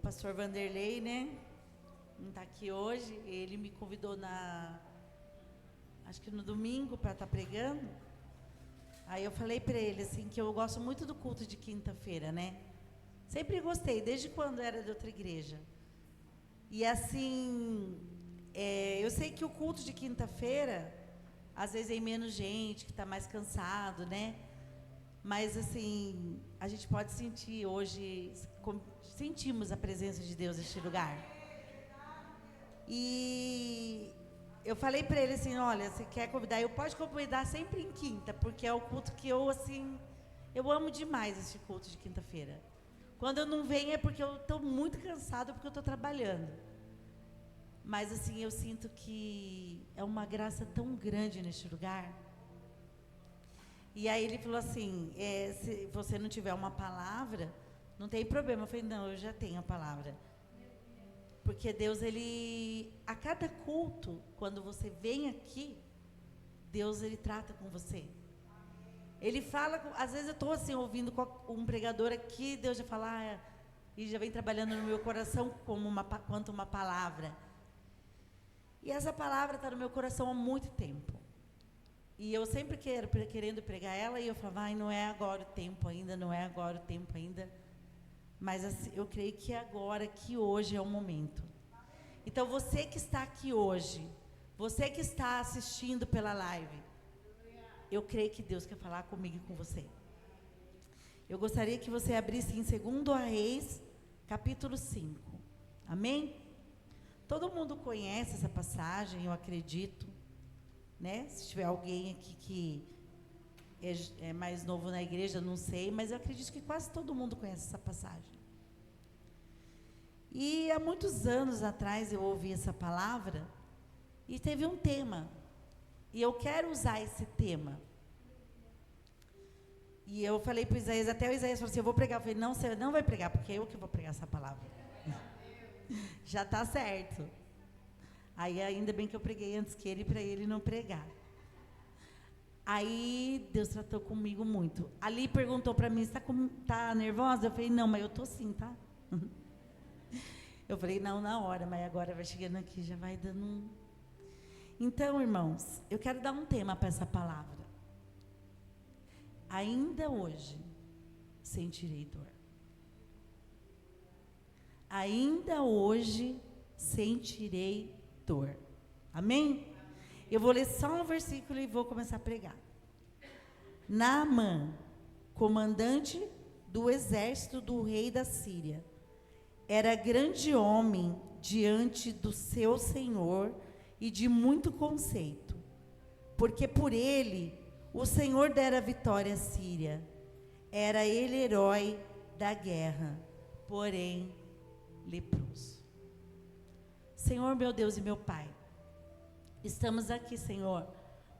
pastor Vanderlei, né? Não está aqui hoje. Ele me convidou acho que no domingo para estar pregando. Aí eu falei para ele assim que eu gosto muito do culto de quinta-feira, né? Sempre gostei, desde quando era de outra igreja. E assim, eu sei que o culto de quinta-feira, às vezes tem menos gente, que está mais cansado, né? Mas assim, a gente pode sentir hoje, sentimos a presença de Deus neste lugar. E eu falei para ele assim, olha, você quer convidar? Eu posso convidar sempre em quinta, porque é o culto que eu assim, eu amo demais esse culto de quinta-feira. Quando eu não venho é porque eu estou muito cansada, porque eu estou trabalhando. Mas assim, eu sinto que é uma graça tão grande neste lugar. E aí ele falou assim, se você não tiver uma palavra, não tem problema. Eu falei, não, eu já tenho a palavra. Porque Deus, ele, a cada culto, quando você vem aqui, Deus, ele trata com você. Ele fala, às vezes eu estou assim, ouvindo um pregador aqui, Deus já fala, e já vem trabalhando no meu coração quanto uma palavra. E essa palavra está no meu coração há muito tempo. E eu sempre querendo pregar ela, e eu falava, não é agora o tempo ainda, não é agora o tempo ainda. Mas assim, eu creio que agora, que hoje é o momento. Então, você que está aqui hoje, você que está assistindo pela live, eu creio que Deus quer falar comigo e com você. Eu gostaria que você abrisse em 2 Reis, capítulo 5. Amém? Todo mundo conhece essa passagem, eu acredito. Né? Se tiver alguém aqui que é mais novo na igreja, não sei, mas eu acredito que quase todo mundo conhece essa passagem. E há muitos anos atrás eu ouvi essa palavra e teve um tema. E eu quero usar esse tema. E eu falei para o Isaías, até o Isaías falou assim, eu vou pregar. Eu falei, não, você não vai pregar, porque é eu que vou pregar essa palavra. Já está certo. Aí ainda bem que eu preguei antes que ele, para ele não pregar. Aí Deus tratou comigo muito. Ali perguntou para mim, você tá nervosa? Eu falei, não, mas eu tô sim, tá? Eu falei, não, na hora, mas agora vai chegando aqui, já vai dando um... Então, irmãos, eu quero dar um tema para essa palavra. Ainda hoje sentirei dor. Ainda hoje sentirei dor. Amém? Eu vou ler só um versículo e vou começar a pregar. Naamã, comandante do exército do rei da Síria, era grande homem diante do seu senhor e de muito conceito, porque por ele o Senhor dera vitória à Síria. Era ele herói da guerra, porém leproso. Senhor, meu Deus e meu Pai, estamos aqui, Senhor,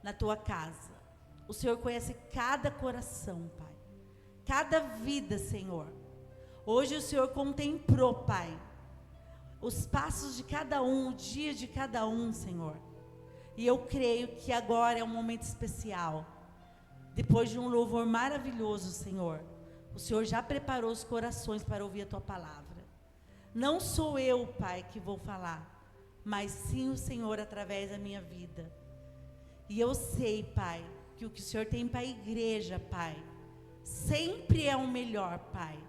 na Tua casa. O Senhor conhece cada coração, Pai, cada vida, Senhor. Hoje o Senhor contemplou, Pai, os passos de cada um, o dia de cada um, Senhor. E eu creio que agora é um momento especial. Depois de um louvor maravilhoso, Senhor, o Senhor já preparou os corações para ouvir a Tua palavra. Não sou eu, Pai, que vou falar, mas sim o Senhor através da minha vida. E eu sei, Pai, que o que o Senhor tem para a igreja, Pai, sempre é o melhor, Pai.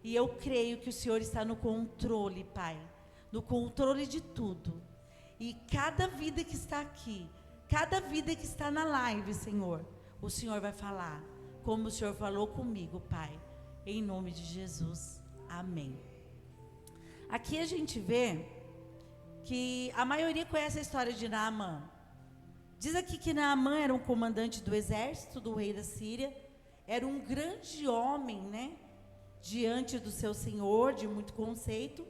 E eu creio que o Senhor está no controle, Pai, no controle de tudo. E cada vida que está aqui, cada vida que está na live, Senhor, o Senhor vai falar, como o Senhor falou comigo, Pai, em nome de Jesus. Amém. Aqui a gente vê que a maioria conhece a história de Naamã. Diz aqui que Naamã era um comandante do exército do rei da Síria, era um grande homem, né, diante do seu senhor, de muito conceito,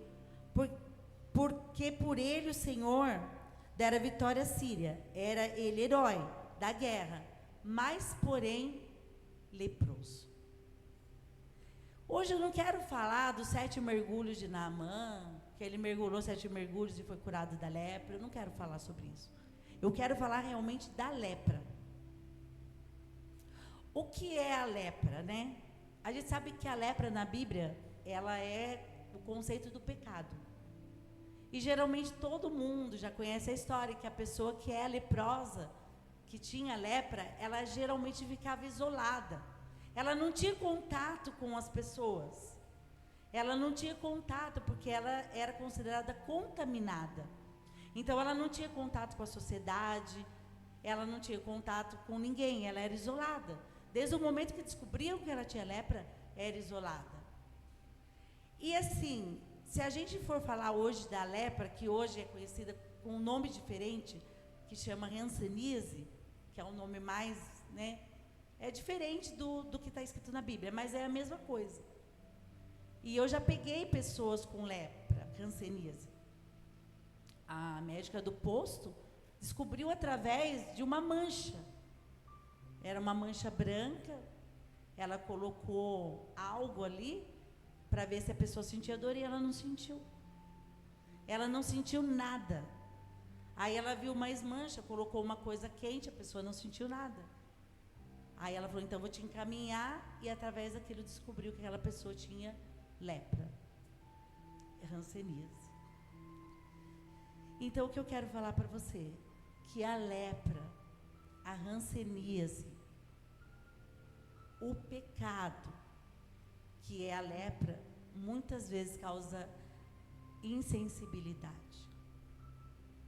porque por ele o Senhor dera vitória à Síria, era ele herói da guerra, mas porém leproso. Hoje eu não quero falar dos 7 mergulhos de Naamã, que ele mergulhou 7 mergulhos e foi curado da lepra. Eu não quero falar sobre isso. Eu quero falar realmente da lepra. O que é a lepra, né? A gente sabe que a lepra na Bíblia, ela é o conceito do pecado. E geralmente todo mundo já conhece a história que a pessoa que é leprosa, que tinha lepra, ela geralmente ficava isolada. Ela não tinha contato com as pessoas. Ela não tinha contato porque ela era considerada contaminada. Então ela não tinha contato com a sociedade, ela não tinha contato com ninguém, ela era isolada. Desde o momento que descobriam que ela tinha lepra, era isolada. E assim, se a gente for falar hoje da lepra, que hoje é conhecida com um nome diferente, que chama hanseníase, que é um nome mais, né, é diferente do que está escrito na Bíblia, mas é a mesma coisa. E eu já peguei pessoas com lepra, hanseníase. A médica do posto descobriu através de uma mancha. Era uma mancha branca, ela colocou algo ali para ver se a pessoa sentia dor e ela não sentiu. Ela não sentiu nada. Aí ela viu mais mancha, colocou uma coisa quente, a pessoa não sentiu nada. Aí ela falou, então vou te encaminhar, e através daquilo descobriu que aquela pessoa tinha lepra, hanseníase. Então o que eu quero falar para você, que a lepra, a hanseníase, o pecado, que é a lepra, muitas vezes causa insensibilidade.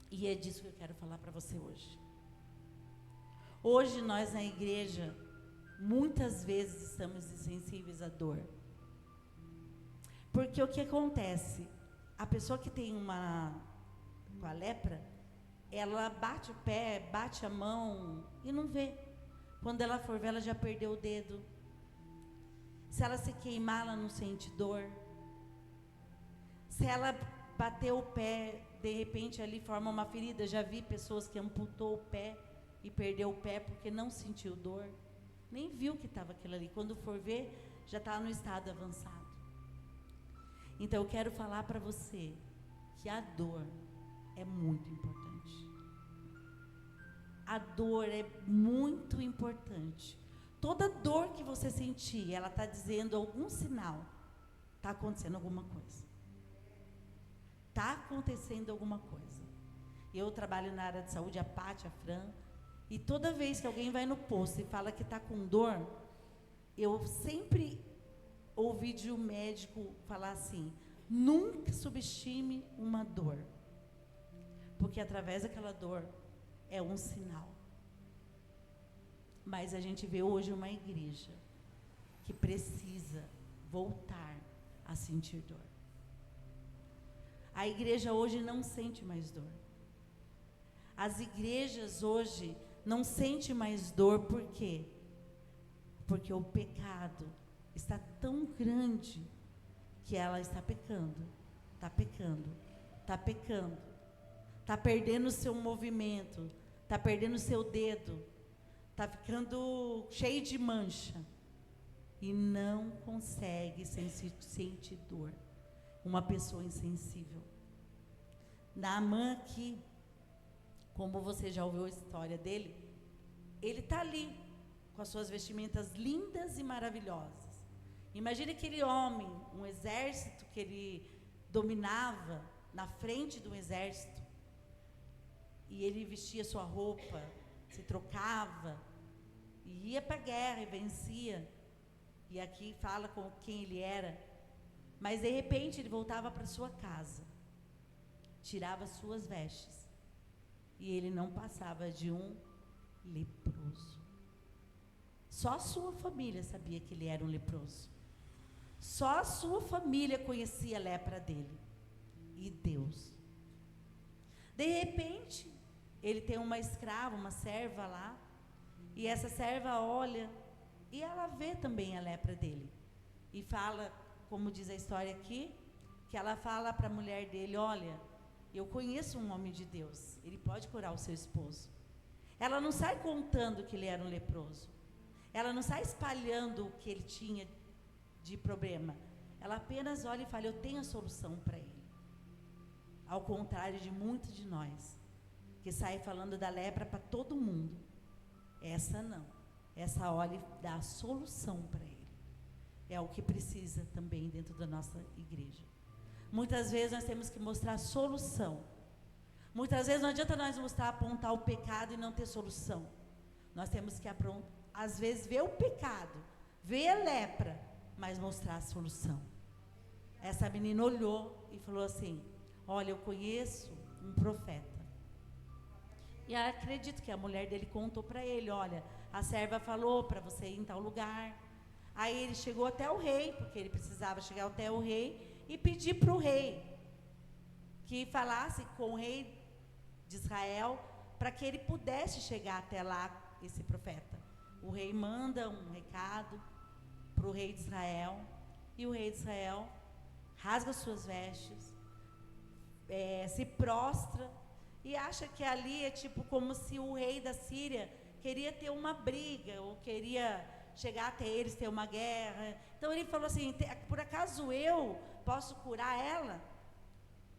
E é disso que eu quero falar para você hoje. Hoje nós na igreja, muitas vezes estamos insensíveis à dor. Porque o que acontece? A pessoa que tem com a lepra, ela bate o pé, bate a mão e não vê. Quando ela for ver, ela já perdeu o dedo. Se ela se queimar, ela não sente dor. Se ela bater o pé, de repente ali forma uma ferida. Já vi pessoas que amputou o pé e perdeu o pé porque não sentiu dor. Nem viu que estava aquilo ali. Quando for ver, já está no estado avançado. Então eu quero falar para você que a dor é muito importante. A dor é muito importante. Toda dor que você sentir, ela está dizendo algum sinal. Está acontecendo alguma coisa. Está acontecendo alguma coisa. Eu trabalho na área de saúde, a Paty, a Fran, e toda vez que alguém vai no posto e fala que está com dor, eu sempre ouvi de um médico falar assim, nunca subestime uma dor. Porque através daquela dor é um sinal. Mas a gente vê hoje uma igreja que precisa voltar a sentir dor. A igreja hoje não sente mais dor. As igrejas hoje não sentem mais dor, por quê? Porque o pecado está tão grande que ela está pecando, está pecando, está pecando, está perdendo o seu movimento, está perdendo o seu dedo, está ficando cheio de mancha e não consegue sentir dor. Uma pessoa insensível. Naamã aqui, como você já ouviu a história dele, ele está ali com as suas vestimentas lindas e maravilhosas. Imagine aquele homem, um exército que ele dominava, na frente do exército, e ele vestia sua roupa, se trocava, e ia para a guerra e vencia. E aqui fala com quem ele era. Mas de repente ele voltava para sua casa, tirava suas vestes, e ele não passava de um leproso. Só a sua família sabia que ele era um leproso. Só a sua família conhecia a lepra dele. E Deus. De repente, ele tem uma escrava, uma serva lá, e essa serva olha, e ela vê também a lepra dele. E fala, como diz a história aqui, que ela fala para a mulher dele, olha, eu conheço um homem de Deus, ele pode curar o seu esposo. Ela não sai contando que ele era um leproso. Ela não sai espalhando o que ele tinha de problema. Ela apenas olha e fala, eu tenho a solução para ele. Ao contrário de muitos de nós, que saem falando da lepra para todo mundo. Essa não. Essa olha e dá a solução para ele. É o que precisa também dentro da nossa igreja. Muitas vezes nós temos que mostrar solução. Muitas vezes não adianta nós mostrar, apontar o pecado e não ter solução. Nós temos que, às vezes, ver o pecado, ver a lepra, mas mostrar a solução. Essa menina olhou e falou assim: olha, eu conheço um profeta. E acredito que a mulher dele contou para ele: olha, a serva falou para você ir em tal lugar. Aí ele chegou até o rei, porque ele precisava chegar até o rei, e pedir para o rei que falasse com o rei de Israel, para que ele pudesse chegar até lá, esse profeta. O rei manda um recado para o rei de Israel, e o rei de Israel rasga suas vestes, se prostra, e acha que ali é tipo como se o rei da Síria queria ter uma briga, ou queria chegar até eles, ter uma guerra. Então ele falou assim: por acaso eu posso curar ela?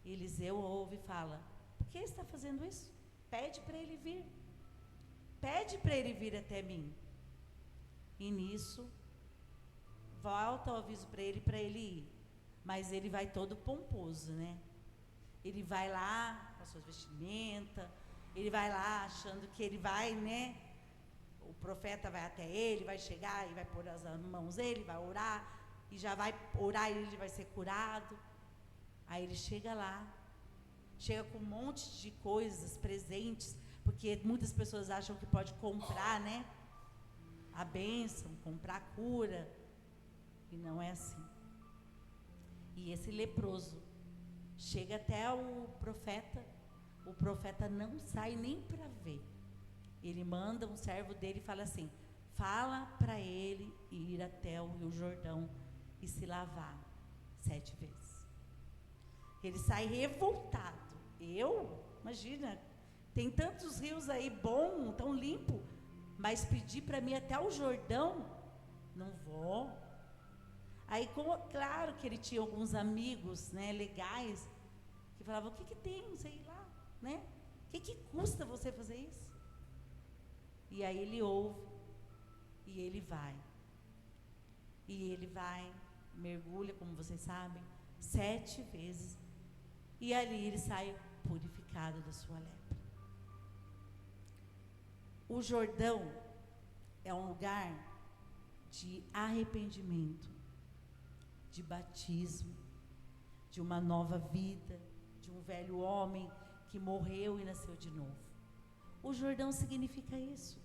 Eliseu ouve e fala: por que está fazendo isso? Pede para ele vir. Pede para ele vir até mim. E nisso, volta o aviso para ele ir. Mas ele vai todo pomposo, né? Ele vai lá com as suas vestimentas, ele vai lá achando que ele vai, né? O profeta vai até ele, vai chegar e vai pôr as mãos nele, vai orar, e já vai orar e ele vai ser curado. Aí ele chega lá, chega com um monte de coisas, presentes, porque muitas pessoas acham que pode comprar, né? A bênção, comprar a cura, e não é assim. E esse leproso chega até o profeta não sai nem para ver. Ele manda um servo dele e fala assim: fala para ele ir até o Rio Jordão e se lavar 7 vezes. Ele sai revoltado. Imagina, tem tantos rios aí bom, tão limpo, mas pedir para mim até o Jordão, não vou. Aí, claro que ele tinha alguns amigos, né, legais, que falavam: o que tem, sei lá, né? O que custa você fazer isso? E aí ele ouve, e ele vai. E ele vai, mergulha, como vocês sabem, 7 vezes. E ali ele sai purificado da sua lepra. O Jordão é um lugar de arrependimento, de batismo, de uma nova vida, de um velho homem que morreu e nasceu de novo. O Jordão significa isso.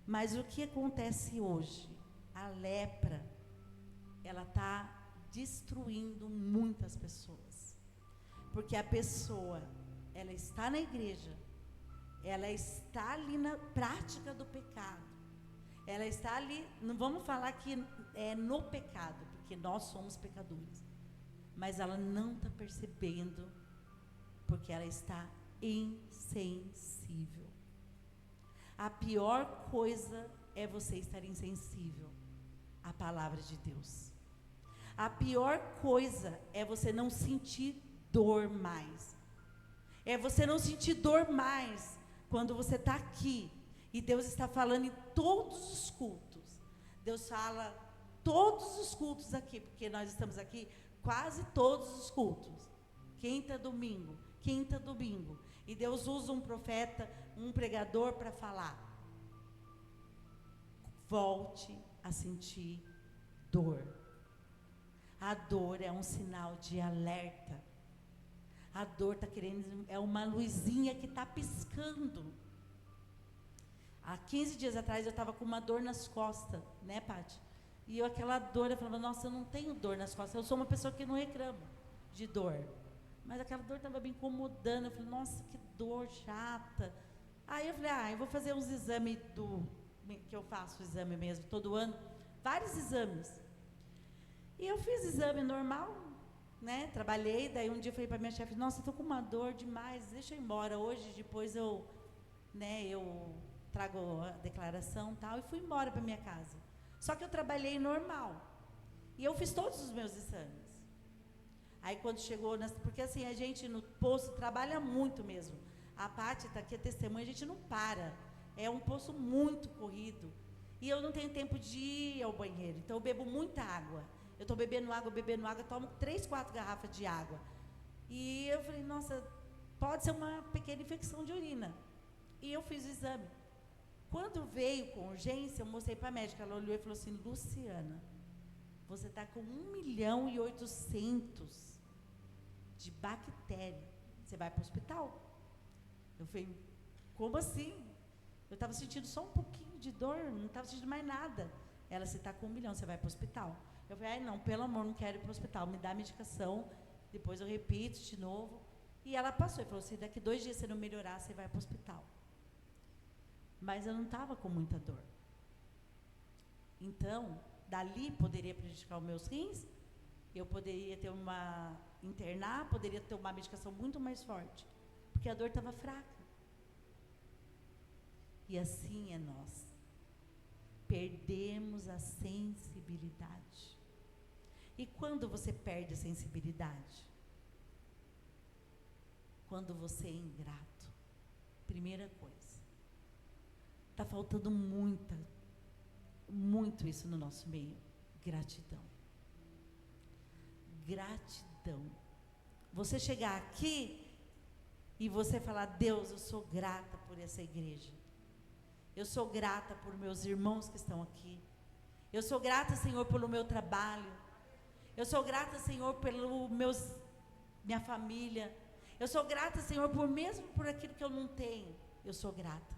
Mas o que acontece hoje? A lepra, ela está destruindo muitas pessoas. Porque a pessoa, ela está na igreja, ela está ali na prática do pecado. Ela está ali, não vamos falar que é no pecado, porque nós somos pecadores. Mas ela não está percebendo, porque ela está insensível. A pior coisa é você estar insensível à palavra de Deus. A pior coisa é você não sentir dor mais. É você não sentir dor mais quando você está aqui e Deus está falando em todos os cultos. Deus fala todos os cultos aqui, porque nós estamos aqui quase todos os cultos. Quinta, domingo. E Deus usa um profeta, um pregador para falar. Volte a sentir dor. A dor é um sinal de alerta. A dor está querendo, é uma luzinha que está piscando. Há 15 dias atrás eu estava com uma dor nas costas, né, Paty? E aquela dor, eu falava: nossa, eu não tenho dor nas costas. Eu sou uma pessoa que não reclama de dor. Mas aquela dor estava me incomodando. Eu falei: nossa, que dor chata. Aí eu falei: eu vou fazer uns exames que eu faço o exame mesmo, todo ano. Vários exames. E eu fiz exame normal, né? Trabalhei, daí um dia eu falei para minha chefe: nossa, estou com uma dor demais, deixa eu ir embora hoje, depois eu trago a declaração e tal. E fui embora para minha casa. Só que eu trabalhei normal. E eu fiz todos os meus exames. Aí quando chegou, porque assim, a gente no posto trabalha muito mesmo. A Paty está aqui, a testemunha, a gente não para. É um posto muito corrido. E eu não tenho tempo de ir ao banheiro, então eu bebo muita água. Eu estou bebendo água, tomo 3, 4 garrafas de água. E eu falei, nossa, pode ser uma pequena infecção de urina. E eu fiz o exame. Quando veio com urgência, eu mostrei para a médica, ela olhou e falou assim, Luciana, você está com 1.800.000 de bactéria, você vai para o hospital. Eu falei, como assim? Eu estava sentindo só um pouquinho de dor, não estava sentindo mais nada. Ela, você está com 1 milhão, você vai para o hospital. Eu falei, ai não, pelo amor, não quero ir para o hospital, me dá a medicação, depois eu repito de novo. E ela passou e falou assim, daqui 2 dias você não melhorar, você vai para o hospital. Mas eu não estava com muita dor. Então, dali poderia prejudicar os meus rins, eu poderia ter internar, poderia ter uma medicação muito mais forte, porque a dor estava fraca. E assim é nós. Perdemos a sensibilidade. E quando você perde a sensibilidade? Quando você é ingrato. Primeira coisa. Está faltando muito isso no nosso meio. Gratidão. Gratidão. Você chegar aqui e você falar, Deus, eu sou grata por essa igreja. Eu sou grata por meus irmãos que estão aqui. Eu sou grata, Senhor, pelo meu trabalho. Eu sou grata, Senhor, pelo minha família. Eu sou grata, Senhor, mesmo por aquilo que eu não tenho. Eu sou grata.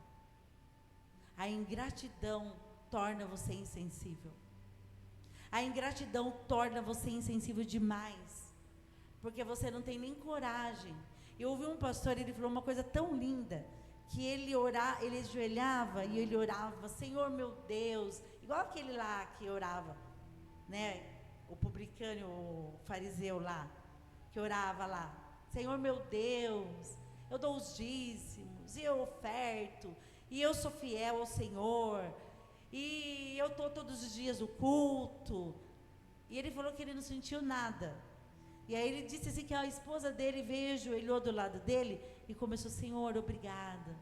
A ingratidão torna você insensível. A ingratidão torna você insensível demais. Porque você não tem nem coragem. Eu ouvi um pastor, ele falou uma coisa tão linda, que ele ajoelhava e ele orava, Senhor meu Deus, igual aquele lá que orava, né? O publicano, o fariseu lá, que orava lá, Senhor meu Deus, eu dou os dízimos, e eu oferto, e eu sou fiel ao Senhor, e eu estou todos os dias no culto. E ele falou que ele não sentiu nada. E aí ele disse assim que a esposa dele veio, ajoelhou do lado dele e começou, Senhor, obrigada.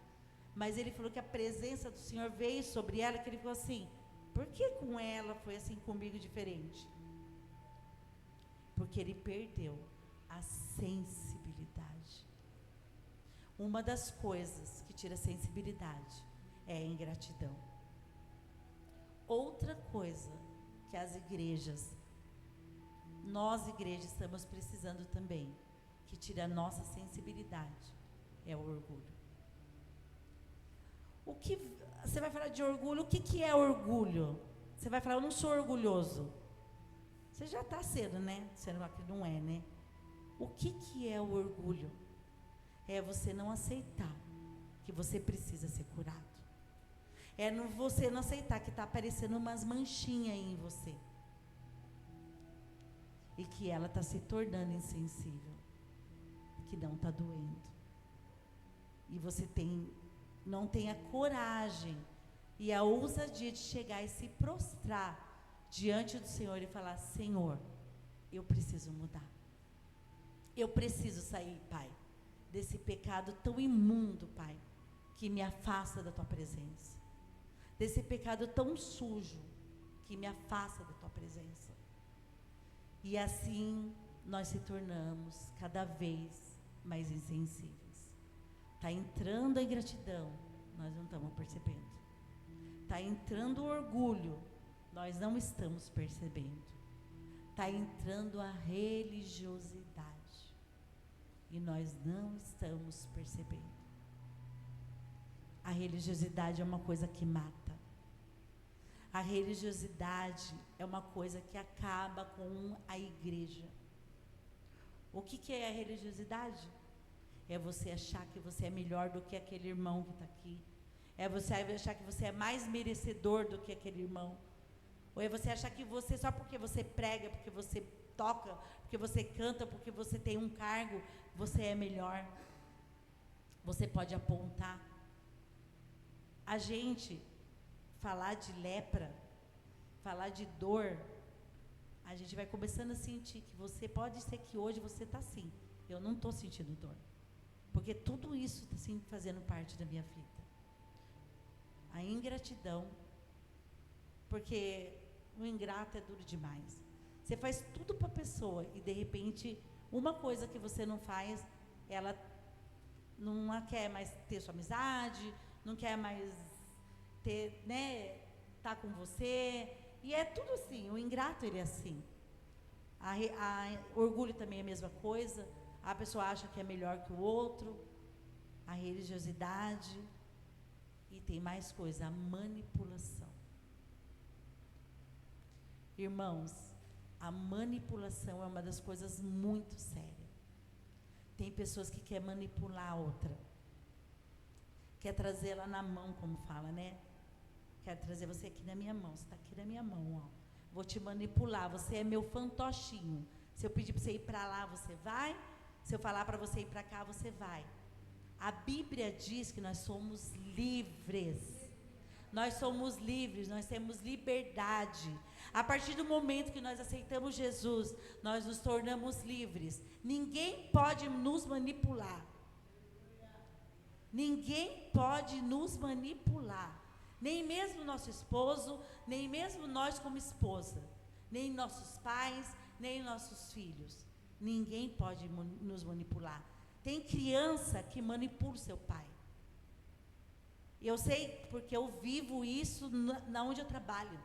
Mas ele falou que a presença do Senhor veio sobre ela, que ele falou assim, por que com ela foi assim, comigo diferente? Porque ele perdeu a sensibilidade. Uma das coisas que tira a sensibilidade é a ingratidão. Outra coisa que as igrejas, nós igrejas estamos precisando também, que tira a nossa sensibilidade, é o orgulho. O que você vai falar de orgulho? O que é orgulho? Você vai falar, eu não sou orgulhoso. Você já está sendo, né? Sendo que não é, né? O que é o orgulho? É você não aceitar que você precisa ser curado. É você não aceitar que está aparecendo umas manchinhas aí em você. E que ela está se tornando insensível. Que não está doendo. E você não tem a coragem e a ousadia de chegar e se prostrar diante do Senhor e falar, Senhor, eu preciso mudar. Eu preciso sair, Pai, desse pecado tão imundo, Pai, que me afasta da Tua presença. Desse pecado tão sujo, que me afasta da Tua presença. E assim, nós se tornamos cada vez mais insensíveis. Está entrando a ingratidão, nós não estamos percebendo. Está entrando o orgulho, nós não estamos percebendo. Está entrando a religiosidade, e nós não estamos percebendo. A religiosidade é uma coisa que mata. A religiosidade é uma coisa que acaba com a igreja. O que é a religiosidade? É você achar que você é melhor do que aquele irmão que está aqui. É você achar que você é mais merecedor do que aquele irmão. Ou é você achar que você, só porque você prega, porque você toca, porque você canta, porque você tem um cargo, você é melhor. Você pode apontar. A gente falar de lepra, falar de dor, a gente vai começando a sentir que você pode ser que hoje você está assim. Eu não estou sentindo dor. Porque tudo isso está assim, fazendo parte da minha vida. A ingratidão, porque o ingrato é duro demais. Você faz tudo para a pessoa e de repente uma coisa que você não faz, ela não quer mais ter sua amizade, não quer mais ter, né, tá com você. E é tudo assim, o ingrato ele é assim. Orgulho também é a mesma coisa. A pessoa acha que é melhor que o outro. A religiosidade. E tem mais coisa, a manipulação. Irmãos, a manipulação é uma das coisas muito sérias. Tem pessoas que querem manipular a outra. Quer trazer ela na mão, como fala, né? Quero trazer você aqui na minha mão. Você está aqui na minha mão, ó. Vou te manipular. Você é meu fantochinho. Se eu pedir para você ir para lá, você vai. Se eu falar para você ir para cá, você vai. A Bíblia diz que nós somos livres. Nós somos livres, nós temos liberdade. A partir do momento que nós aceitamos Jesus, nós nos tornamos livres. Ninguém pode nos manipular. Ninguém pode nos manipular. Nem mesmo nosso esposo, nem mesmo nós como esposa. Nem nossos pais, nem nossos filhos. Ninguém pode nos manipular. Tem criança que manipula o seu pai. Eu sei porque eu vivo isso na onde eu trabalho.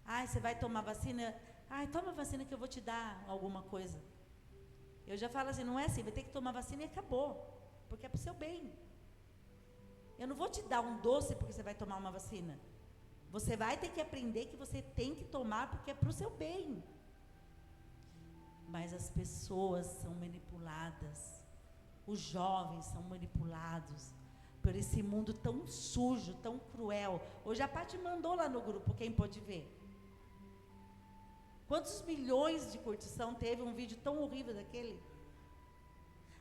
Ai, você vai tomar vacina? Ai, toma vacina que eu vou te dar alguma coisa. Eu já falo assim, não é assim, vai ter que tomar vacina e acabou. Porque é para o seu bem. Eu não vou te dar um doce porque você vai tomar uma vacina. Você vai ter que aprender que você tem que tomar porque é para o seu bem. Mas as pessoas são manipuladas. Os jovens são manipulados por esse mundo tão sujo, tão cruel. Hoje a Paty mandou lá no grupo, quem pôde ver. Quantos milhões de curtição teve um vídeo tão horrível daquele?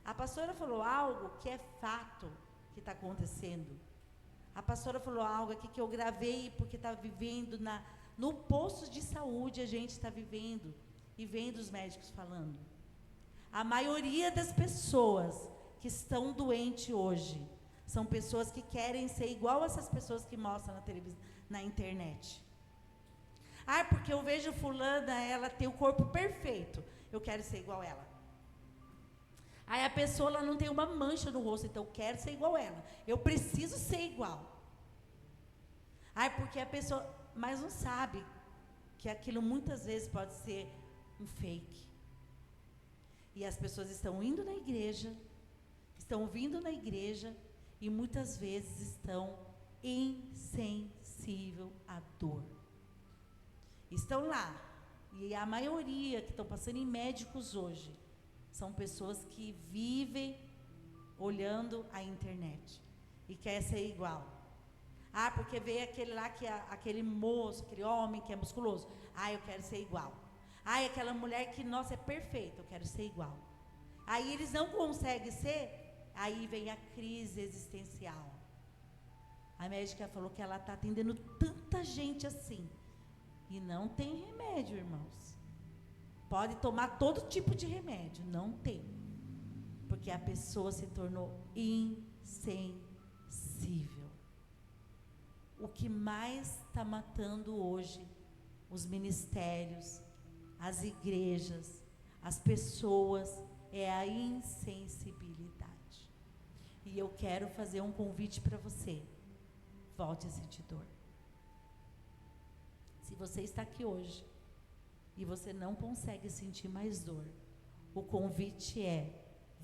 A pastora falou algo que é fato que está acontecendo. A pastora falou algo aqui que eu gravei porque está vivendo no posto de saúde, a gente está vivendo e vendo os médicos falando. A maioria das pessoas que estão doentes hoje são pessoas que querem ser igual a essas pessoas que mostram na televisão, na internet. Ah, porque eu vejo fulana, ela tem o corpo perfeito, eu quero ser igual a ela. Aí a pessoa ela não tem uma mancha no rosto, então eu quero ser igual a ela. Eu preciso ser igual. Ah, porque a pessoa, mas não sabe que aquilo muitas vezes pode ser um fake. E as pessoas estão indo na igreja, estão vindo na igreja e muitas vezes estão insensíveis à dor. Estão lá, e a maioria que estão passando em médicos hoje são pessoas que vivem olhando a internet e quer ser igual. Ah, porque veio aquele lá, aquele moço, aquele homem que é musculoso. Ah, eu quero ser igual. Ah, aquela mulher que, nossa, é perfeita, eu quero ser igual. Aí eles não conseguem ser, aí vem a crise existencial. A médica falou que ela está atendendo tanta gente assim. E não tem remédio, irmãos. Pode tomar todo tipo de remédio, não tem. Porque a pessoa se tornou insensível. O que mais está matando hoje os ministérios, as igrejas, as pessoas, é a insensibilidade. E eu quero fazer um convite para você. Volte a sentir dor. Se você está aqui hoje e você não consegue sentir mais dor, o convite é: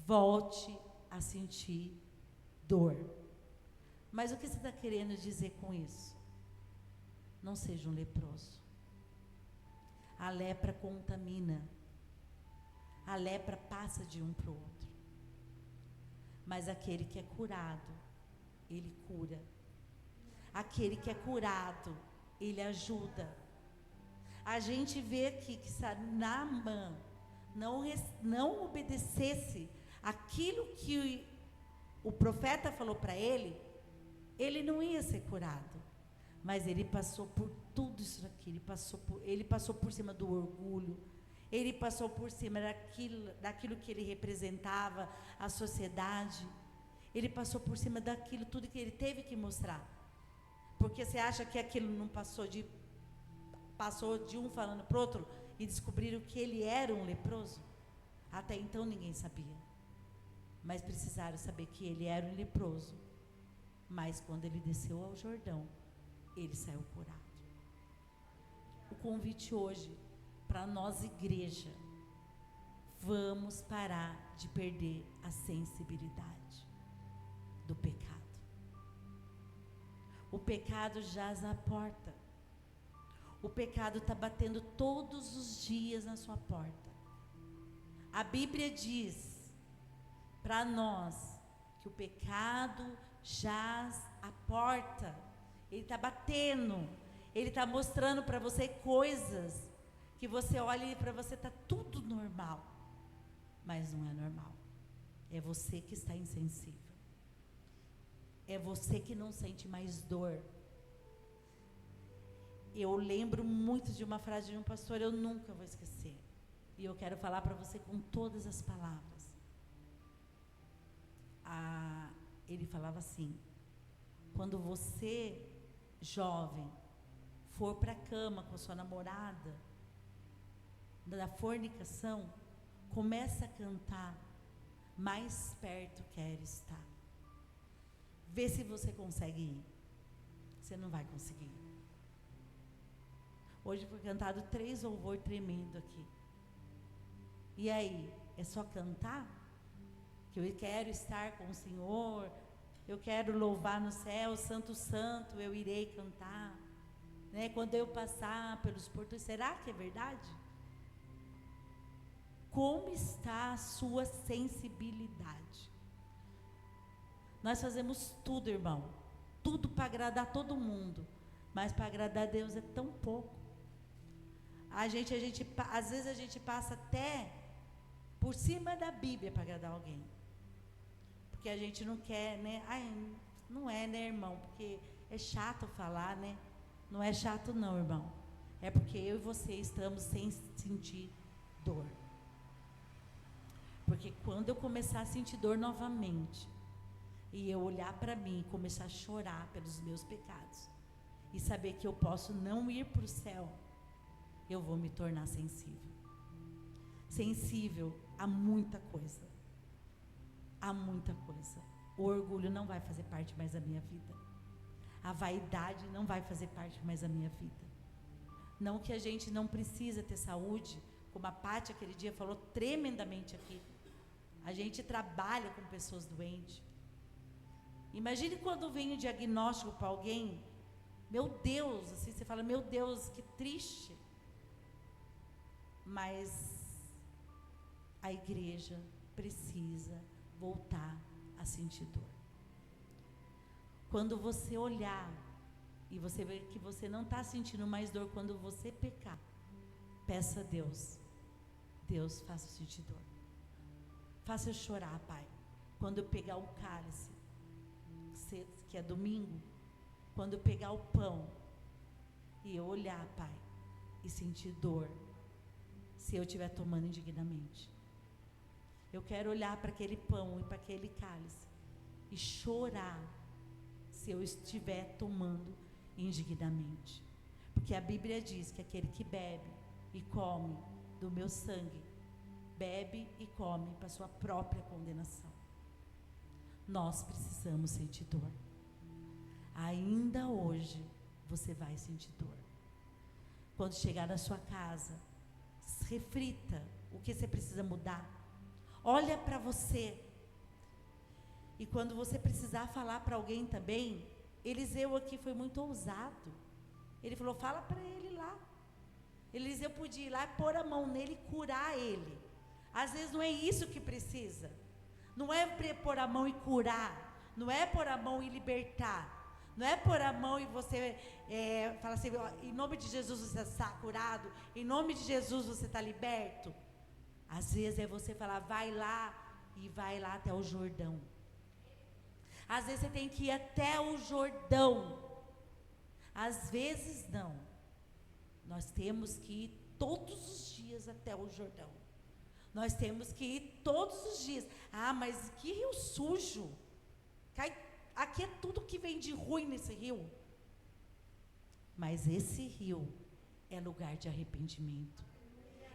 volte a sentir dor. Mas o que você está querendo dizer com isso? Não seja um leproso. A lepra contamina. A lepra passa de um para o outro. Mas aquele que é curado, ele cura. Aquele que é curado, ele ajuda. A gente vê aqui que Naamã não obedecesse aquilo que o profeta falou para ele, ele não ia ser curado. Mas ele passou por tudo isso aqui, ele passou por cima do orgulho, ele passou por cima daquilo que ele representava, a sociedade, ele passou por cima daquilo tudo que ele teve que mostrar. Porque você acha que aquilo não passou de um falando para o outro, e descobriram que ele era um leproso? Até então ninguém sabia. Mas precisaram saber que ele era um leproso. Mas quando ele desceu ao Jordão, ele saiu curado. O convite hoje para nós, igreja, vamos parar de perder a sensibilidade do pecado. O pecado jaz à porta. O pecado está batendo todos os dias na sua porta. A Bíblia diz para nós que o pecado jaz à porta. Ele está batendo. Ele está mostrando para você coisas que você olha e para você está tudo normal. Mas não é normal. É você que está insensível. É você que não sente mais dor. Eu lembro muito de uma frase de um pastor, eu nunca vou esquecer. E eu quero falar para você com todas as palavras. Ele falava assim: quando você, jovem, for para a cama com a sua namorada, da fornicação, começa a cantar, mais perto quero estar. Vê se você consegue ir. Você não vai conseguir. Hoje foi cantado 3 louvores tremendo aqui. E aí, é só cantar? Que eu quero estar com o Senhor, eu quero louvar no céu, Santo, Santo, eu irei cantar. Né? Quando eu passar pelos portões, será que é verdade? Como está a sua sensibilidade? Nós fazemos tudo, irmão, tudo para agradar todo mundo, mas para agradar a Deus é tão pouco. Às vezes a gente passa até por cima da Bíblia para agradar alguém, porque a gente não quer, né? Não é, né, irmão? Porque é chato falar, né? Não é chato não, irmão. É porque eu e você estamos sem sentir dor. Porque quando eu começar a sentir dor novamente, e eu olhar para mim e começar a chorar pelos meus pecados, e saber que eu posso não ir para o céu, eu vou me tornar sensível. Sensível a muita coisa. A muita coisa. O orgulho não vai fazer parte mais da minha vida. A vaidade não vai fazer parte mais da minha vida. Não que a gente não precisa ter saúde, como a Pátia aquele dia falou tremendamente aqui. A gente trabalha com pessoas doentes. Imagine quando vem o diagnóstico para alguém, meu Deus, assim você fala, meu Deus, que triste. Mas a igreja precisa voltar a sentir dor. Quando você olhar e você ver que você não está sentindo mais dor quando você pecar, peça a Deus, Deus, faça eu sentir dor. Faça eu chorar, Pai. Quando eu pegar o cálice, que é domingo, quando eu pegar o pão e eu olhar, Pai, e sentir dor, se eu estiver tomando indignamente. Eu quero olhar para aquele pão e para aquele cálice e chorar se eu estiver tomando indignamente. Porque a Bíblia diz que aquele que bebe e come do meu sangue, bebe e come para sua própria condenação. Nós precisamos sentir dor. Ainda hoje você vai sentir dor. Quando chegar na sua casa, reflita o que você precisa mudar. Olha para você. E quando você precisar falar para alguém também, Eliseu aqui foi muito ousado. Ele falou, fala para ele lá. Eliseu podia ir lá, pôr a mão nele e curar ele. Às vezes não é isso que precisa. Não é pôr a mão e curar. Não é pôr a mão e libertar. Não é pôr a mão e você falar assim, em nome de Jesus você está curado, em nome de Jesus você está liberto. Às vezes é você falar, vai lá e vai lá até o Jordão. Às vezes você tem que ir até o Jordão. Às vezes não. Nós temos que ir todos os dias até o Jordão. Nós temos que ir todos os dias. Ah, mas que rio sujo. Aqui é tudo que vem de ruim nesse rio. Mas esse rio é lugar de arrependimento.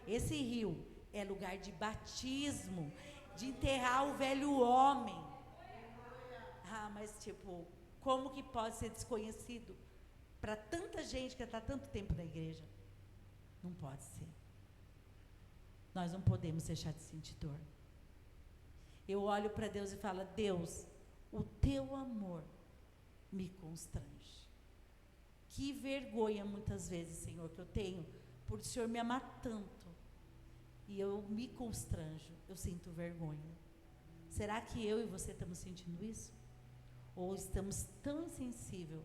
Esse rio é lugar de batismo, de enterrar o velho homem. Ah, mas como que pode ser desconhecido para tanta gente que está tanto tempo na igreja? Não pode ser. Nós não podemos deixar de sentir dor. Eu olho para Deus e falo: Deus, o teu amor me constrange. Que vergonha muitas vezes, Senhor, que eu tenho por o Senhor me amar tanto. E eu me constranjo, eu sinto vergonha. Será que eu e você estamos sentindo isso? Ou estamos tão insensíveis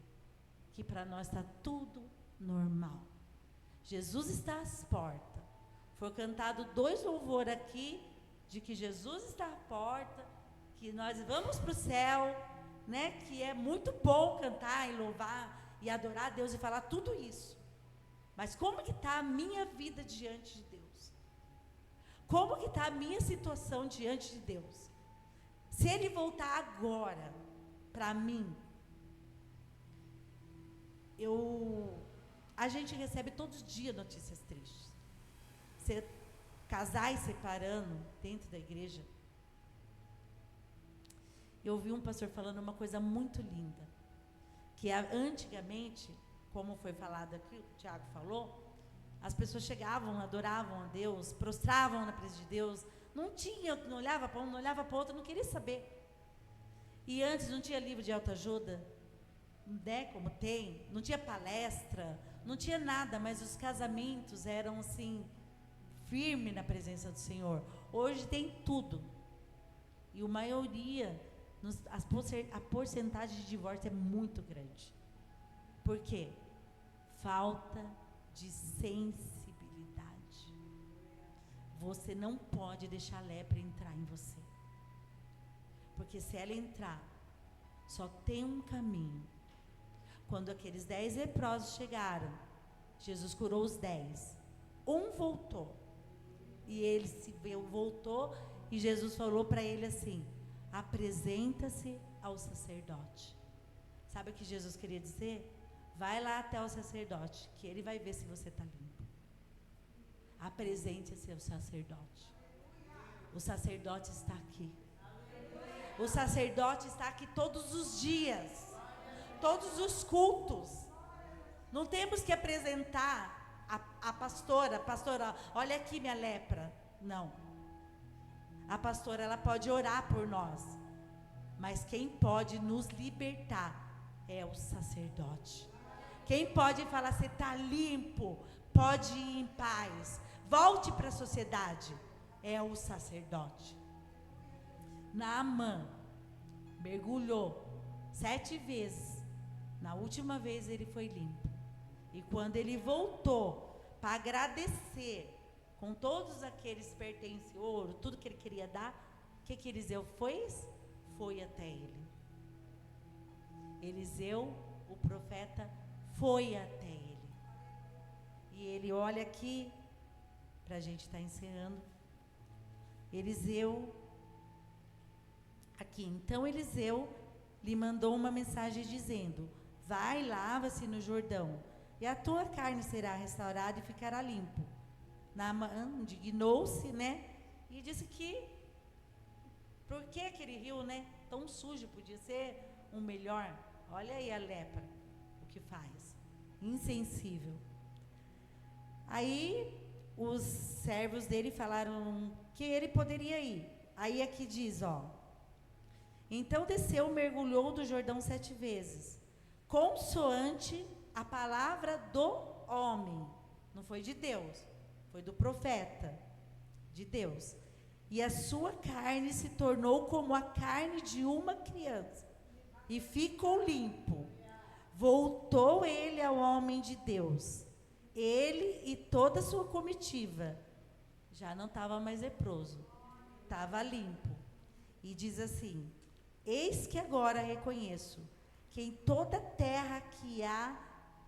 que para nós está tudo normal? Jesus está às portas. Foi cantado 2 louvores aqui, de que Jesus está à porta, que nós vamos para o céu, né? Que é muito bom cantar e louvar e adorar a Deus e falar tudo isso. Mas como que está a minha vida diante de Deus? Como que está a minha situação diante de Deus? Se Ele voltar agora para mim, a gente recebe todos os dias notícias tristes. Casais separando dentro da igreja. Eu ouvi um pastor falando uma coisa muito linda, que antigamente, como foi falado aqui, o Tiago falou, as pessoas chegavam, adoravam a Deus, prostravam na presença de Deus, não olhava para um, não olhava para o outro, não queria saber. E antes não tinha livro de autoajuda, né, como tem, não tinha palestra, não tinha nada, mas os casamentos eram assim, firme na presença do Senhor. Hoje tem tudo. E a maioria, a porcentagem de divórcio é muito grande. Por quê? Falta de sensibilidade. Você não pode deixar a lepra entrar em você. Porque se ela entrar, só tem um caminho. Quando aqueles 10 leprosos chegaram, Jesus curou os 10. Um voltou. E ele voltou e Jesus falou para ele assim: apresenta-se ao sacerdote. Sabe o que Jesus queria dizer? Vai lá até o sacerdote, que ele vai ver se você está limpo. Apresente-se ao sacerdote. O sacerdote está aqui. O sacerdote está aqui todos os dias, todos os cultos. Não temos que apresentar a pastora, olha aqui minha lepra. Não. A pastora, ela pode orar por nós, mas quem pode nos libertar é o sacerdote. Quem pode falar: você está limpo, pode ir em paz, volte para a sociedade, é o sacerdote. Naamã mergulhou 7 vezes, na última vez ele foi limpo. E quando ele voltou para agradecer, com todos aqueles pertences, ouro, tudo que ele queria dar, o que Eliseu fez? Foi até ele. Eliseu, o profeta, foi até ele. E ele olha aqui, para a gente estar encerrando. Eliseu, aqui, então Eliseu lhe mandou uma mensagem dizendo: vai, lava-se no Jordão, e a tua carne será restaurada e ficará limpo. Naamã indignou-se, né? E disse que, por que aquele rio, né, tão sujo, podia ser um melhor? Olha aí a lepra, o que faz. Insensível. Aí, os servos dele falaram que ele poderia ir. Aí aqui diz, ó: então desceu, mergulhou do Jordão 7 vezes, consoante a palavra do homem. Não foi de Deus, foi do profeta de Deus. E a sua carne se tornou como a carne de uma criança, e ficou limpo. Voltou ele ao homem de Deus, ele e toda a sua comitiva. Já não estava mais leproso, estava limpo. E diz assim: eis que agora reconheço que em toda a terra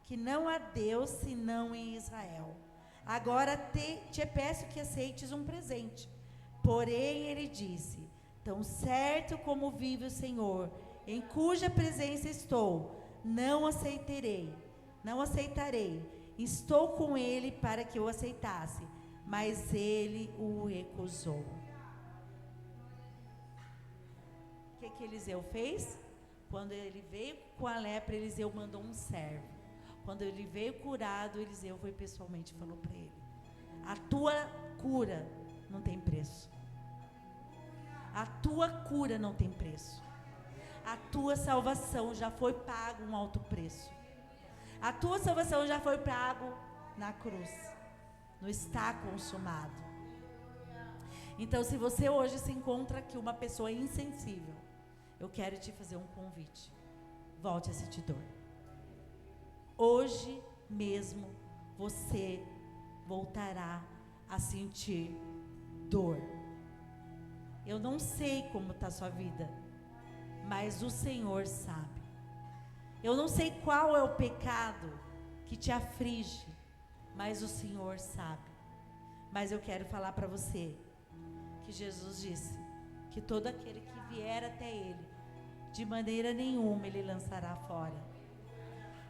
que não há Deus senão em Israel. Agora te peço que aceites um presente. Porém ele disse: tão certo como vive o Senhor, em cuja presença estou, não aceitarei. Estou com ele para que eu aceitasse, mas ele o recusou. O que Eliseu fez? Quando ele veio com a lepra, Eliseu mandou um servo. Quando ele veio curado, Eliseu foi pessoalmente e falou para ele: a tua cura não tem preço. A tua cura não tem preço. A tua salvação já foi pago um alto preço. A tua salvação já foi pago na cruz. Não está consumado. Então, se você hoje se encontra aqui uma pessoa insensível, eu quero te fazer um convite. Volte a sentir dor. Hoje mesmo você voltará a sentir dor. Eu não sei como está a sua vida, mas o Senhor sabe. Eu não sei qual é o pecado que te aflige, mas o Senhor sabe. Mas eu quero falar para você que Jesus disse que todo aquele que vier até Ele, de maneira nenhuma Ele lançará fora.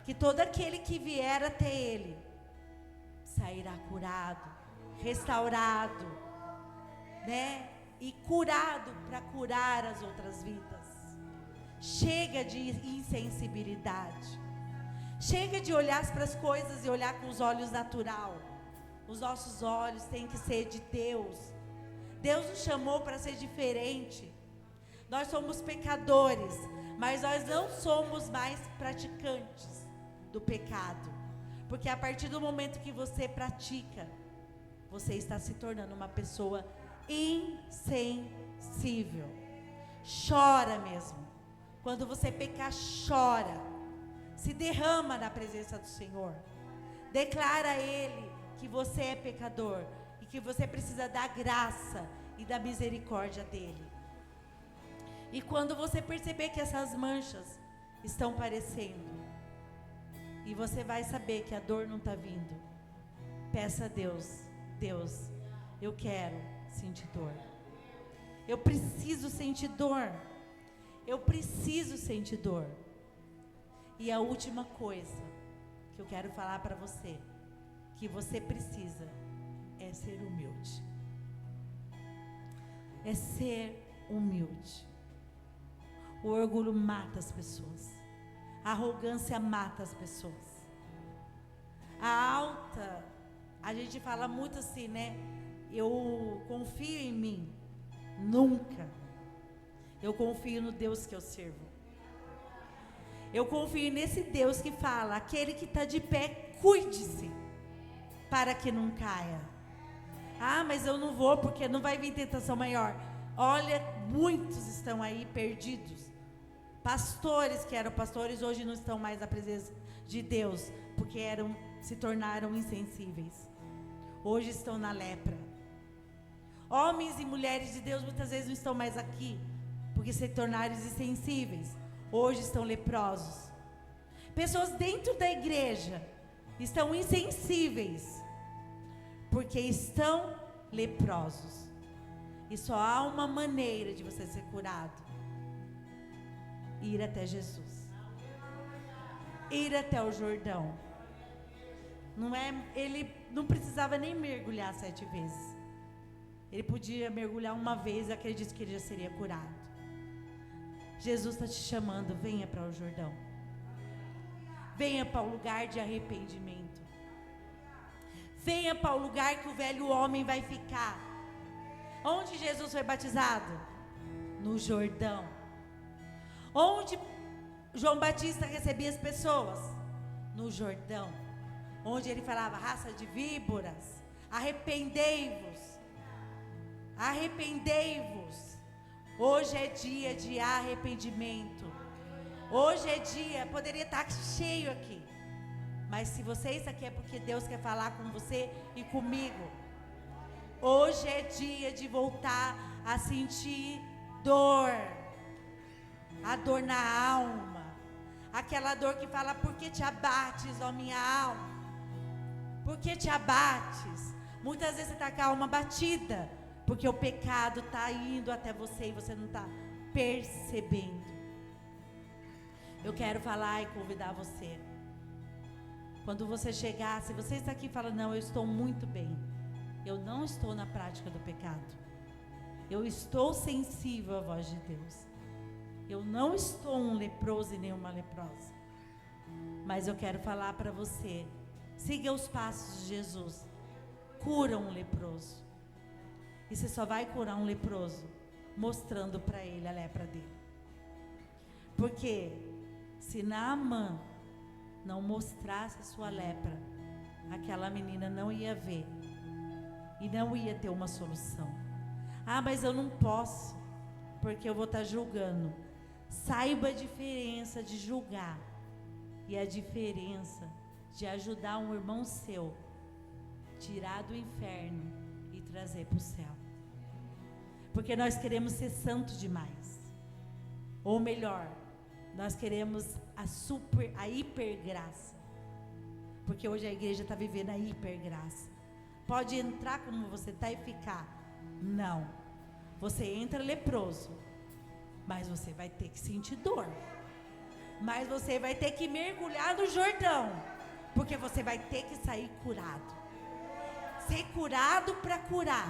Que todo aquele que vier até Ele sairá curado, restaurado, né? E curado para curar as outras vidas. Chega de insensibilidade. Chega de olhar para as coisas e olhar com os olhos natural. Os nossos olhos têm que ser de Deus. Deus nos chamou para ser diferente. Nós somos pecadores, mas nós não somos mais praticantes do pecado. Porque a partir do momento que você pratica, você está se tornando uma pessoa insensível. Chora mesmo. Quando você pecar, chora. Se derrama na presença do Senhor. Declara a Ele que você é pecador e que você precisa da graça e da misericórdia dEle. E quando você perceber que essas manchas estão aparecendo, e você vai saber que a dor não está vindo, peça a Deus: Deus, eu quero sentir dor. Eu preciso sentir dor. Eu preciso sentir dor. E a última coisa que eu quero falar para você, que você precisa, é ser humilde. É ser humilde. O orgulho mata as pessoas. A arrogância mata as pessoas. A gente fala muito assim, né? Eu confio em mim. Nunca. Eu confio no Deus que eu sirvo. Eu confio nesse Deus que fala: aquele que está de pé, cuide-se, para que não caia. Ah, mas eu não vou porque não vai vir tentação maior. Olha, muitos estão aí perdidos. Pastores que eram pastores hoje não estão mais na presença de Deus, porque se tornaram insensíveis. Hoje estão na lepra. Homens e mulheres de Deus muitas vezes não estão mais aqui, porque se tornaram insensíveis. Hoje estão leprosos. Pessoas dentro da igreja estão insensíveis, porque estão leprosos. E só há uma maneira de você ser curado: ir até Jesus. Ir até o Jordão. Ele não precisava nem mergulhar 7 vezes. Ele podia mergulhar uma vez e acredito que ele já seria curado. Jesus está te chamando: venha para o Jordão. Venha para o lugar de arrependimento. Venha para o lugar que o velho homem vai ficar. Onde Jesus foi batizado? No Jordão. Onde João Batista recebia as pessoas? No Jordão. Onde ele falava: raça de víboras, arrependei-vos. Arrependei-vos. Hoje é dia de arrependimento. Hoje é dia, poderia estar cheio aqui, mas se você está aqui é porque Deus quer falar com você e comigo. Hoje é dia de voltar a sentir dor. A dor na alma. Aquela dor que fala: por que te abates, ó minha alma? Por que te abates? Muitas vezes você está com a alma batida, porque o pecado está indo até você e você não está percebendo. Eu quero falar e convidar você. Quando você chegar, se você está aqui e fala: não, eu estou muito bem, eu não estou na prática do pecado. Eu estou sensível à voz de Deus. Eu não estou um leproso e nem uma leprosa. Mas eu quero falar para você, siga os passos de Jesus. Cura um leproso. E você só vai curar um leproso mostrando para ele a lepra dele. Porque se Naamã não mostrasse a sua lepra, aquela menina não ia ver e não ia ter uma solução. Ah, mas eu não posso, porque eu vou estar julgando. Saiba a diferença de julgar e a diferença de ajudar um irmão seu tirar do inferno e trazer para o céu. Porque nós queremos ser santos demais. Ou melhor, nós queremos a hipergraça. Porque hoje a igreja está vivendo a hipergraça. Pode entrar como você está e ficar. Não. Você entra leproso, mas você vai ter que sentir dor. Mas você vai ter que mergulhar no Jordão, porque você vai ter que sair curado. Ser curado para curar.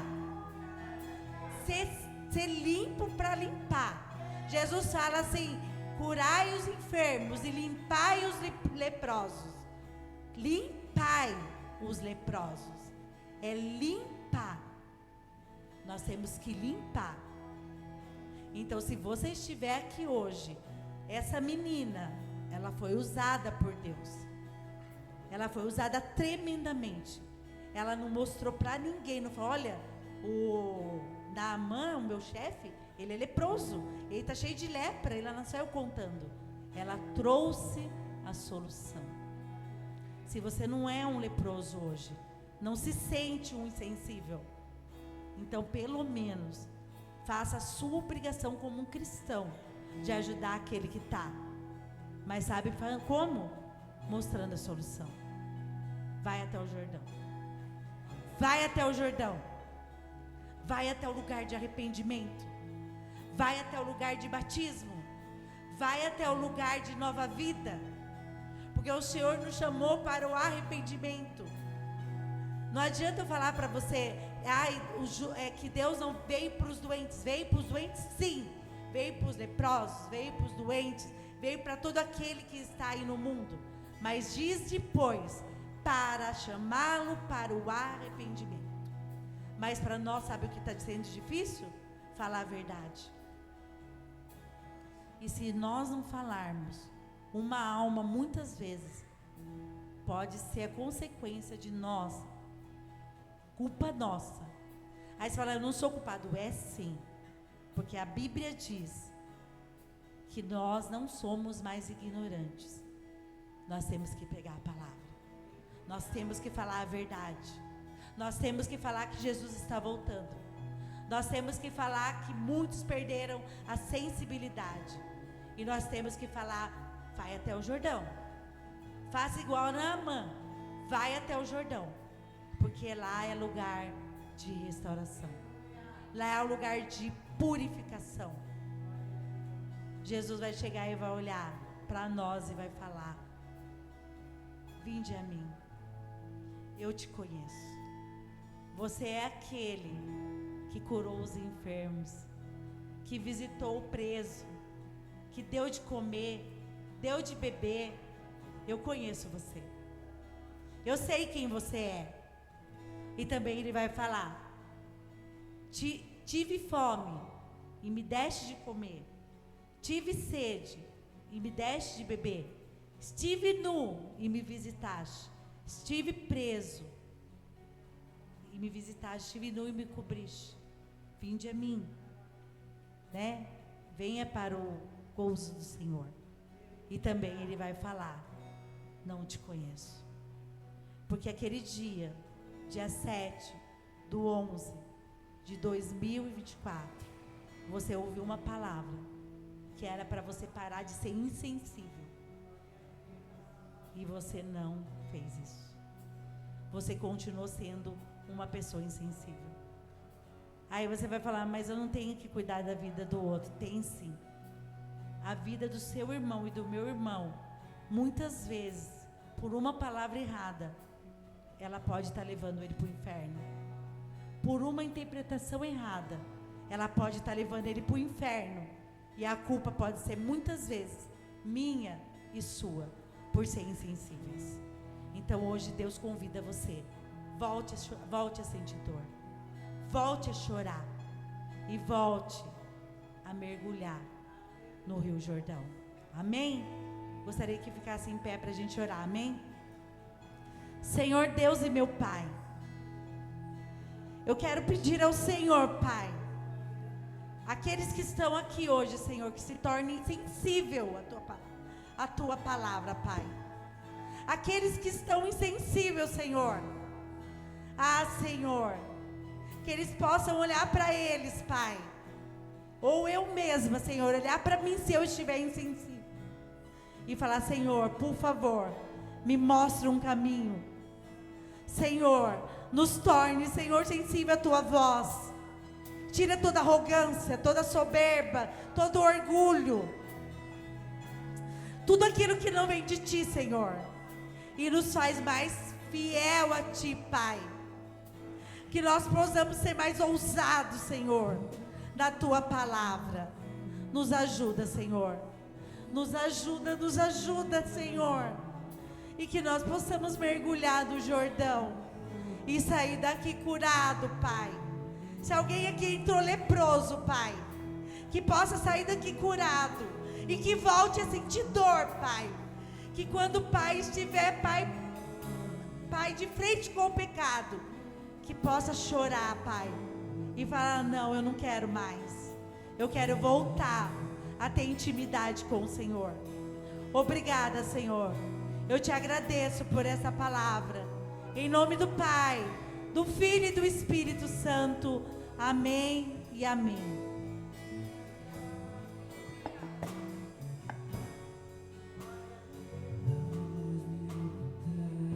Ser limpo para limpar. Jesus fala assim: curai os enfermos e limpai os leprosos. Limpai os leprosos. É limpar. Nós temos que limpar. Então, se você estiver aqui hoje, essa menina, ela foi usada por Deus. Ela foi usada tremendamente. Ela não mostrou para ninguém, não falou: olha, o Naamã, o meu chefe, ele é leproso, ele está cheio de lepra. Ela não saiu contando. Ela trouxe a solução. Se você não é um leproso hoje, não se sente um insensível, então pelo menos faça a sua obrigação como um cristão de ajudar aquele que está. Mas sabe como? Mostrando a solução. Vai até o Jordão. Vai até o Jordão. Vai até o lugar de arrependimento. Vai até o lugar de batismo. Vai até o lugar de nova vida. Porque o Senhor nos chamou para o arrependimento. Não adianta eu falar para você, que Deus não veio para os doentes. Veio para os doentes, sim. Veio para os leprosos, veio para os doentes, veio para todo aquele que está aí no mundo. Mas diz depois, para chamá-lo para o arrependimento. Mas para nós, sabe o que está sendo difícil? Falar a verdade. E se nós não falarmos, uma alma muitas vezes pode ser a consequência de nós, culpa nossa. Aí você fala: eu não sou culpado. É sim, porque a Bíblia diz que nós não somos mais ignorantes. Nós temos que pegar a palavra, nós temos que falar a verdade, nós temos que falar que Jesus está voltando, nós temos que falar que muitos perderam a sensibilidade, e nós temos que falar: vai até o Jordão, faça igual a Naamã, vai até o Jordão, porque lá é lugar de restauração, lá é o lugar de purificação. Jesus vai chegar e vai olhar para nós e vai falar: vinde a mim, eu te conheço. Você é aquele que curou os enfermos, que visitou o preso, que deu de comer, deu de beber. Eu conheço você, eu sei quem você é. E também ele vai falar: tive fome e me deste de comer, tive sede e me deste de beber, estive nu e me visitaste, estive preso e me visitaste, estive nu e me cobriste. Vinde a mim, né? Venha para o gozo do Senhor. E também ele vai falar: não te conheço. Porque aquele dia, dia 7/11 de 2024, você ouviu uma palavra que era para você parar de ser insensível. E você não fez isso. Você continuou sendo uma pessoa insensível. Aí você vai falar: mas eu não tenho que cuidar da vida do outro. Tem sim. A vida do seu irmão e do meu irmão, muitas vezes, por uma palavra errada, ela pode estar levando ele para o inferno. por uma interpretação errada, ela pode estar levando ele para o inferno. E a culpa pode ser muitas vezes minha e sua, por ser insensíveis. Então hoje Deus convida você, volte a sentir dor, volte a chorar e volte a mergulhar no Rio Jordão. Amém? Gostaria que ficasse em pé para a gente orar, amém? Senhor Deus e meu Pai, eu quero pedir ao Senhor, Pai, aqueles que estão aqui hoje, Senhor, que se tornem sensível à tua palavra, Pai. Aqueles que estão insensíveis, Senhor. Senhor, que eles possam olhar para eles, Pai. Ou eu mesma, Senhor, olhar para mim se eu estiver insensível. E falar, Senhor, por favor, me mostre um caminho. Senhor, nos torne, Senhor, sensível à tua voz. Tira toda arrogância, toda soberba, todo orgulho. Tudo aquilo que não vem de ti, Senhor. E nos faz mais fiel a ti, Pai. Que nós possamos ser mais ousados, Senhor, na tua palavra. Nos ajuda, Senhor. Nos ajuda, Senhor. E que nós possamos mergulhar no Jordão e sair daqui curado, Pai. Se alguém aqui entrou leproso, Pai, que possa sair daqui curado e que volte a sentir dor, Pai. Que quando o Pai estiver, Pai, de frente com o pecado, que possa chorar, Pai, e falar, não, eu não quero mais. Eu quero voltar a ter intimidade com o Senhor. Obrigada, Senhor. Eu te agradeço por essa palavra. Em nome do Pai, do Filho e do Espírito Santo. Amém e amém.